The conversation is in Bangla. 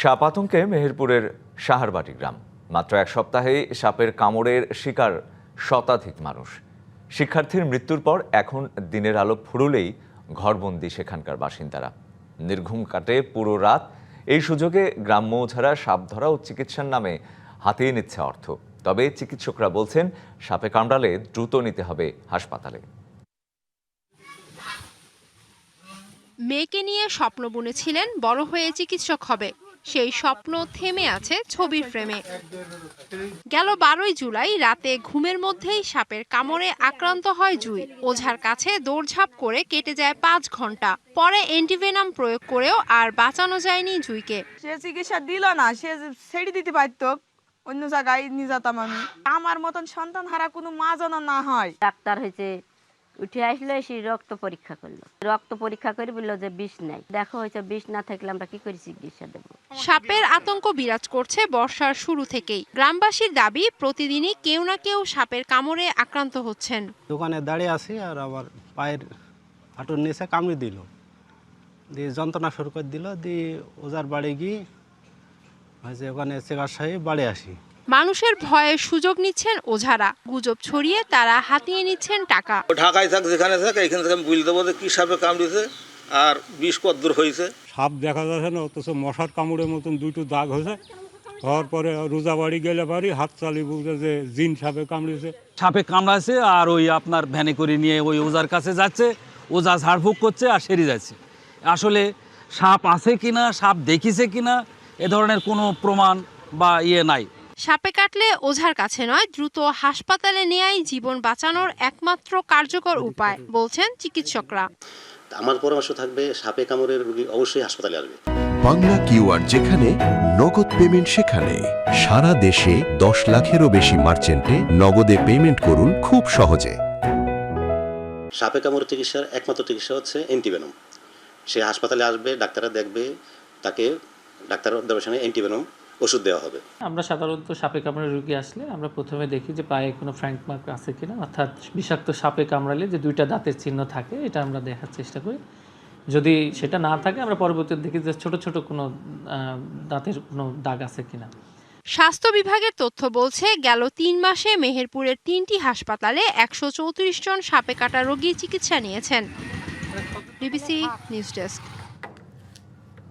সাপ আতঙ্কে মেহেরপুরের সাহারবাটি গ্রাম। মাত্র এক সপ্তাহে সাপের কামড়ের শিকার শতাধিক মানুষ। শিক্ষার্থীর মৃত্যুর পর এখন দিনের আলো ফুরলেই ঘরবন্দি সেখানকার বাসিন্দারা। নির্ঘুম কাটে পুরো রাত। এই সুযোগে গ্রাম্য ওঝারা সাপ ধরা ও চিকিৎসার নামে হাতিয়ে নিচ্ছে অর্থ। তবে চিকিৎসকরা বলছেন, সাপে কামড়ালে দ্রুত নিতে হবে হাসপাতালে। মেয়েকে নিয়ে স্বপ্ন বুনেছিলেন বড় হয়ে চিকিৎসক হবে। সেই স্বপ্ন থেমে আছে ছবির ফ্রেমে। গেল 12 জুলাই রাতে ঘুমের মধ্যেই সাপের কামড়ে আক্রান্ত হয় জুই। ওঝার কাছে দৌড়ঝাঁপ করে কেটে যায় 5 ঘন্টা। পরে অ্যান্টিভেনাম প্রয়োগ করেও আর বাঁচানো যায়নি জুইকে। সে চিকিৎসা দিল না, সে ছেড়ে দিতে পারত, অন্য জায়গায় নিয়ে যেতাম আমি। আমার মতন সন্তান হারা কোনো মা যেন না হয়। ডাক্তার হয়েছে উঠে আসলো, এসে রক্ত পরীক্ষা করলো। রক্ত পরীক্ষা করে বললো যে বিষ নাই। দেখো হয়েছে বিষ না থাকলে আমরা কি করে চিকিৎসা দেবো। সাপের আতঙ্ক বিরাজ করছে বর্ষার শুরু থেকেই। গ্রামবাসীর দাবি, প্রতিদিনই কেউ না কেউ সাপের কামড়ে আক্রান্ত হচ্ছেন। দোকানে দাঁড়িয়ে আছি আর আমার পায়ের হাঁটুর নিচে কামড়ে দিল, দিয়ে যন্ত্রণা শুরু করে দিল। দিয়ে ওজার বাড়ি গিয়ে হয়েছে ওখানে চিকিৎসায় বাড়ি আসি। মানুষের ভয়ে সুযোগ নিচ্ছেন ওঝারা। গুজব ছড়িয়ে তারা হাতিয়ে নিচ্ছেন টাকা। ঢাকায় থাক, যেখানে থাক, এখান থেকে আমি বুঝতে দেবো যে কী সাপে কামড়েছে আর বিষ কদ্দূর হয়েছে। সাপ দেখা যাচ্ছে না, অথচ মশার কামড়ের মতন দুটো দাগ হয়েছে। হওয়ার পরে রোজা বাড়ি গেলে বাড়ি হাত চালিয়ে বুঝে যে জিন সাপে কামড়েছে। সাপে কামড়াছে আর ওই আপনার ভ্যানে করে নিয়ে ওই ওজার কাছে যাচ্ছে, ওজা ঝাড়ফুঁক করছে আর সেরে যাচ্ছে। আসলে সাপ আছে কিনা, সাপ দেখিছে কিনা এ ধরনের কোনো প্রমাণ বা নাই। সাপে কাটলে ওঝার কাছে নয়, দ্রুত হাসপাতালে নেয়াই জীবন বাঁচানোর একমাত্র কার্যকর উপায় বলছেন চিকিৎসকরা। আমার পরামর্শ থাকবে, সাপে কামড়ের রোগী অবশ্যই হাসপাতালে আসবে। বাংলা কিউআর যেখানে, নগদ পেমেন্ট সেখানে। সারা দেশে 10 লাখেরও বেশি মার্চেন্টে নগদে পেমেন্ট করুন খুব সহজে। সাপে কামড়ের চিকিৎসার একমাত্র চিকিৎসা হচ্ছে অ্যান্টিভেনম। সে হাসপাতালে আসবে, ডাক্তাররা দেখবে, তাকে ডাক্তার অবজারভেশনে অ্যান্টিভেনম ওষুধ দেওয়া হবে। আমরা সাধারণত সাপে কামড়ে রোগী আসলে আমরা প্রথমে দেখি যে পায়ে কোনো ফ্র্যাঙ্ক মার্ক আছে কিনা, অর্থাৎ বিষাক্ত সাপে কামড়ালে যে 2টা দাঁতের চিহ্ন থাকে, এটা আমরা দেখার চেষ্টা করি। যদি সেটা না থাকে আমরা পরবর্তীতে দেখি যে ছোট ছোট কোনো দাঁতের কোনো দাগ আছে কিনা। স্বাস্থ্য বিভাগের তথ্য বলছে, গেল 3 মাসে মেহেরপুরের 3টি হাসপাতালে 134 জন সাপে কাটা রোগী চিকিৎসা নিয়েছেন। DBC news desk.